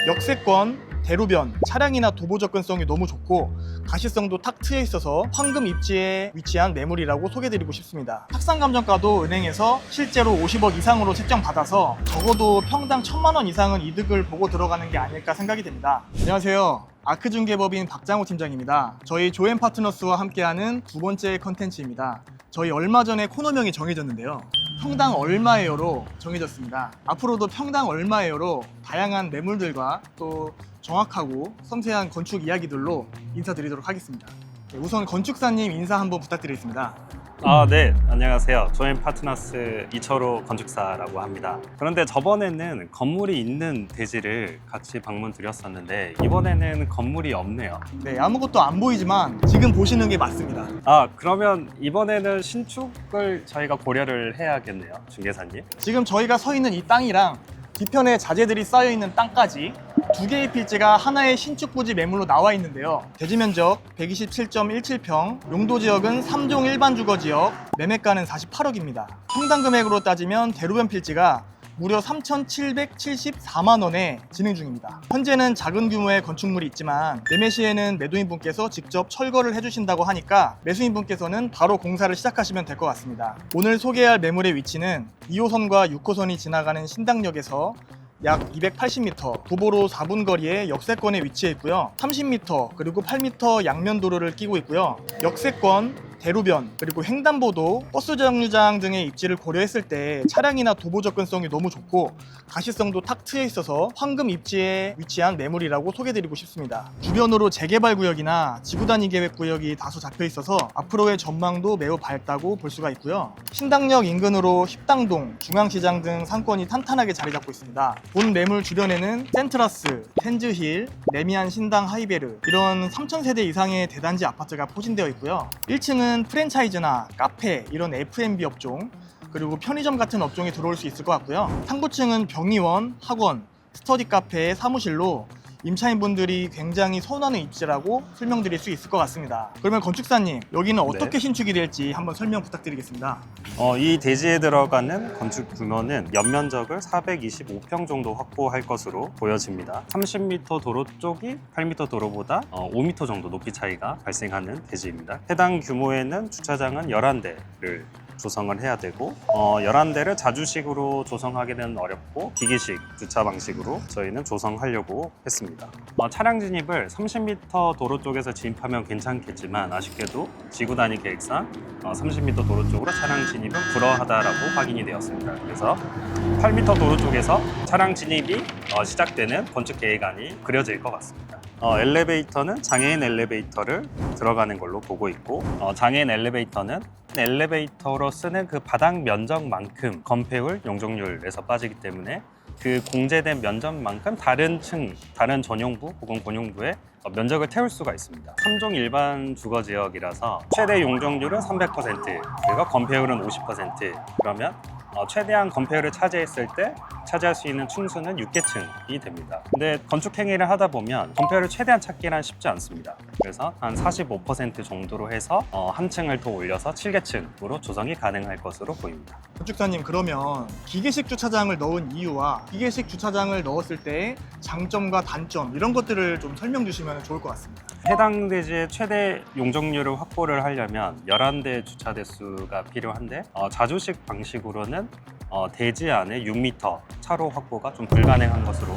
역세권, 대로변, 차량이나 도보 접근성이 너무 좋고 가시성도 탁 트여 있어서 황금 입지에 위치한 매물이라고 소개드리고 싶습니다. 탁상감정가도 은행에서 실제로 50억 이상으로 책정받아서 적어도 평당 1,000만 원 이상은 이득을 보고 들어가는 게 아닐까 생각이 됩니다. 안녕하세요. 아크중개법인 박장호 팀장입니다. 저희 조앤파트너스와 함께하는 두 번째 컨텐츠입니다. 저희 얼마 전에 코너명이 정해졌는데요. 평당 얼마예요로 정해졌습니다. 앞으로도 평당 얼마예요로 다양한 매물들과 또 정확하고 섬세한 건축 이야기들로 인사드리도록 하겠습니다. 우선 건축사님 인사 한번 부탁드리겠습니다. 네, 안녕하세요. 조앤파트너스 이철호 건축사라고 합니다. 그런데 저번에는 건물이 있는 대지를 같이 방문 드렸었는데 이번에는 건물이 없네요. 네, 아무것도 안 보이지만 지금 보시는 게 맞습니다. 그러면 이번에는 신축을 저희가 고려를 해야겠네요, 중개사님. 지금 저희가 서 있는 이 땅이랑 뒤편에 자재들이 쌓여 있는 땅까지 두 개의 필지가 하나의 신축 부지 매물로 나와 있는데요. 대지 면적 127.17평, 용도 지역은 3종 일반 주거 지역, 매매가는 48억입니다. 평당 금액으로 따지면 대로변 필지가 무려 3,774만 원에 진행 중입니다. 현재는 작은 규모의 건축물이 있지만 매매 시에는 매도인분께서 직접 철거를 해주신다고 하니까 매수인분께서는 바로 공사를 시작하시면 될 것 같습니다. 오늘 소개할 매물의 위치는 2호선과 6호선이 지나가는 신당역에서 약 280m, 도보로 4분 거리에 역세권에 위치해 있고요. 30m 그리고 8m 양면 도로를 끼고 있고요. 역세권, 대로변, 그리고 횡단보도, 버스 정류장 등의 입지를 고려했을 때 차량이나 도보 접근성이 너무 좋고 가시성도 탁 트여 있어서 황금 입지에 위치한 매물이라고 소개드리고 싶습니다. 주변으로 재개발 구역이나 지구단위 계획 구역이 다소 잡혀 있어서 앞으로의 전망도 매우 밝다고 볼 수가 있고요. 신당역 인근으로 십당동, 중앙시장 등 상권이 탄탄하게 자리 잡고 있습니다. 본 매물 주변에는 센트라스, 텐즈힐, 레미안 신당 하이베르 이런 3,000세대 이상의 대단지 아파트가 포진되어 있고요. 1층은 프랜차이즈나 카페 이런 F&B 업종 그리고 편의점 같은 업종이 들어올 수 있을 것 같고요. 상부층은 병의원, 학원, 스터디 카페의 사무실로 임차인분들이 굉장히 선호하는 입지라고 설명드릴 수 있을 것 같습니다. 그러면 건축사님, 여기는 어떻게 신축이 될지 한번 설명 부탁드리겠습니다. 이 대지에 들어가는 건축 규모는 연면적을 425평 정도 확보할 것으로 보여집니다. 30m 도로 쪽이 8m 도로보다 5m 정도 높이 차이가 발생하는 대지입니다. 해당 규모에는 주차장은 11대를 조성을 해야 되고 11대를 자주식으로 조성하기는 어렵고 기계식 주차 방식으로 저희는 조성하려고 했습니다. 차량 진입을 30m 도로 쪽에서 진입하면 괜찮겠지만 아쉽게도 지구 단위 계획상 30m 도로 쪽으로 차량 진입은 불허하다라고 확인이 되었습니다. 그래서 8m 도로 쪽에서 차량 진입이 시작되는 건축 계획안이 그려질 것 같습니다. 엘리베이터는 장애인 엘리베이터를 들어가는 걸로 보고 있고 장애인 엘리베이터는 엘리베이터로 쓰는 그 바닥 면적만큼 건폐율 용적률에서 빠지기 때문에 그 공제된 면적만큼 다른 층, 다른 전용부 혹은 공용부에 면적을 태울 수가 있습니다. 3종 일반 주거 지역이라서 최대 용적률은 300%, 그리고 건폐율은 50%. 그러면 최대한 건폐율을 차지했을 때 차지할 수 있는 층수는 6개층이 됩니다. 근데 건축 행위를 하다 보면 건폐율을 최대한 찾기는 쉽지 않습니다. 그래서 한 45% 정도로 해서 한 층을 더 올려서 7개층으로 조성이 가능할 것으로 보입니다. 건축사님, 그러면 기계식 주차장을 넣은 이유와 기계식 주차장을 넣었을 때 장점과 단점 이런 것들을 좀 설명 주시면 좋을 것 같습니다. 해당 대지의 최대 용적률을 확보를 하려면 11대 주차 대수가 필요한데 자주식 방식으로는 대지 안에 6m 차로 확보가 좀 불가능한 것으로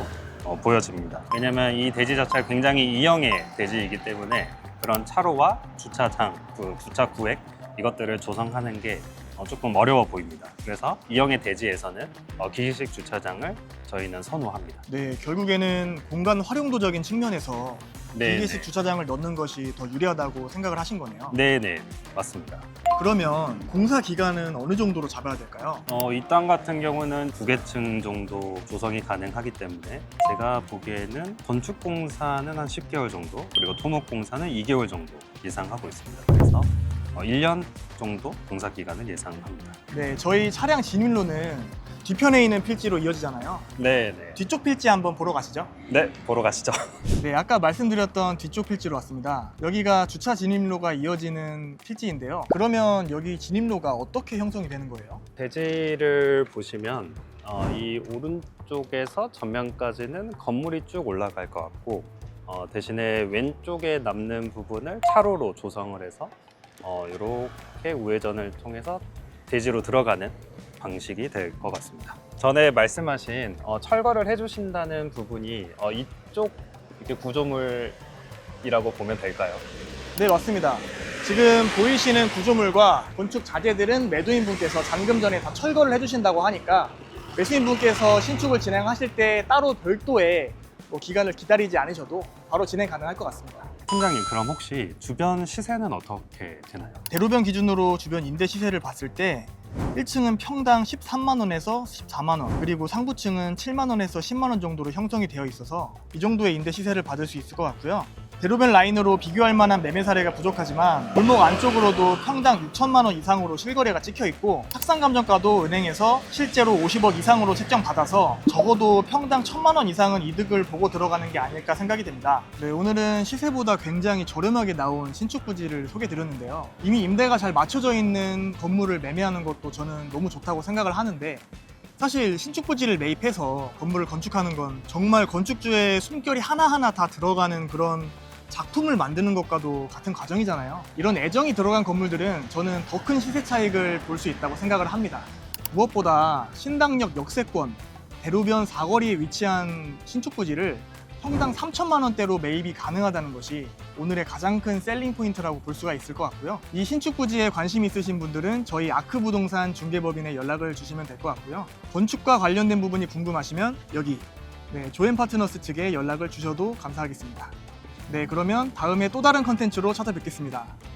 보여집니다. 왜냐하면 이 대지 자체가 굉장히 E형의 대지이기 때문에 그런 차로와 주차장, 주차 구획 이것들을 조성하는 게 조금 어려워 보입니다. 그래서 E형의 대지에서는 기계식 주차장을 저희는 선호합니다. 네, 결국에는 공간 활용도적인 측면에서 네, 기계식 주차장을 넣는 것이 더 유리하다고 생각을 하신 거네요. 네네, 맞습니다. 그러면 공사 기간은 어느 정도로 잡아야 될까요? 이 땅 같은 경우는 9개층 정도 조성이 가능하기 때문에 제가 보기에는 건축 공사는 한 10개월 정도, 그리고 토목 공사는 2개월 정도 예상하고 있습니다. 그래서 1년 정도 공사 기간을 예상합니다. 네, 저희 차량 진입로는 뒤편에 있는 필지로 이어지잖아요. 네네. 뒤쪽 필지 한번 보러 가시죠. 네, 보러 가시죠. 네, 아까 말씀드렸던 뒤쪽 필지로 왔습니다. 여기가 주차 진입로가 이어지는 필지인데요. 그러면 여기 진입로가 어떻게 형성이 되는 거예요? 대지를 보시면 이 오른쪽에서 전면까지는 건물이 쭉 올라갈 것 같고 대신에 왼쪽에 남는 부분을 차로로 조성을 해서 이렇게 우회전을 통해서 대지로 들어가는 방식이 될 것 같습니다. 전에 말씀하신 철거를 해주신다는 부분이 이쪽 이렇게 구조물이라고 보면 될까요? 네, 맞습니다. 지금 보이시는 구조물과 건축 자재들은 매도인분께서 잔금 전에 다 철거를 해주신다고 하니까 매수인분께서 신축을 진행하실 때 따로 별도의 기간을 기다리지 않으셔도 바로 진행 가능할 것 같습니다. 팀장님, 그럼 혹시 주변 시세는 어떻게 되나요? 대로변 기준으로 주변 임대 시세를 봤을 때 1층은 평당 13만 원에서 14만 원, 그리고 상부층은 7만 원에서 10만 원 정도로 형성이 되어 있어서 이 정도의 임대 시세를 받을 수 있을 것 같고요. 대로변 라인으로 비교할 만한 매매 사례가 부족하지만 골목 안쪽으로도 평당 6천만 원 이상으로 실거래가 찍혀 있고 탁상감정가도 은행에서 실제로 50억 이상으로 책정받아서 적어도 평당 1,000만 원 이상은 이득을 보고 들어가는 게 아닐까 생각이 됩니다. 네, 오늘은 시세보다 굉장히 저렴하게 나온 신축 부지를 소개드렸는데요. 이미 임대가 잘 맞춰져 있는 건물을 매매하는 것도 저는 너무 좋다고 생각을 하는데, 사실 신축 부지를 매입해서 건물을 건축하는 건 정말 건축주의 숨결이 하나하나 다 들어가는 그런 작품을 만드는 것과도 같은 과정이잖아요. 이런 애정이 들어간 건물들은 저는 더 큰 시세 차익을 볼 수 있다고 생각을 합니다. 무엇보다 신당역 역세권, 대로변 사거리에 위치한 신축 부지를 평당 3천만 원대로 매입이 가능하다는 것이 오늘의 가장 큰 셀링 포인트라고 볼 수가 있을 것 같고요. 이 신축 부지에 관심 있으신 분들은 저희 아크부동산 중개법인에 연락을 주시면 될 것 같고요. 건축과 관련된 부분이 궁금하시면 여기 조앤파트너스 측에 연락을 주셔도 감사하겠습니다. 네, 그러면 다음에 또 다른 컨텐츠로 찾아뵙겠습니다.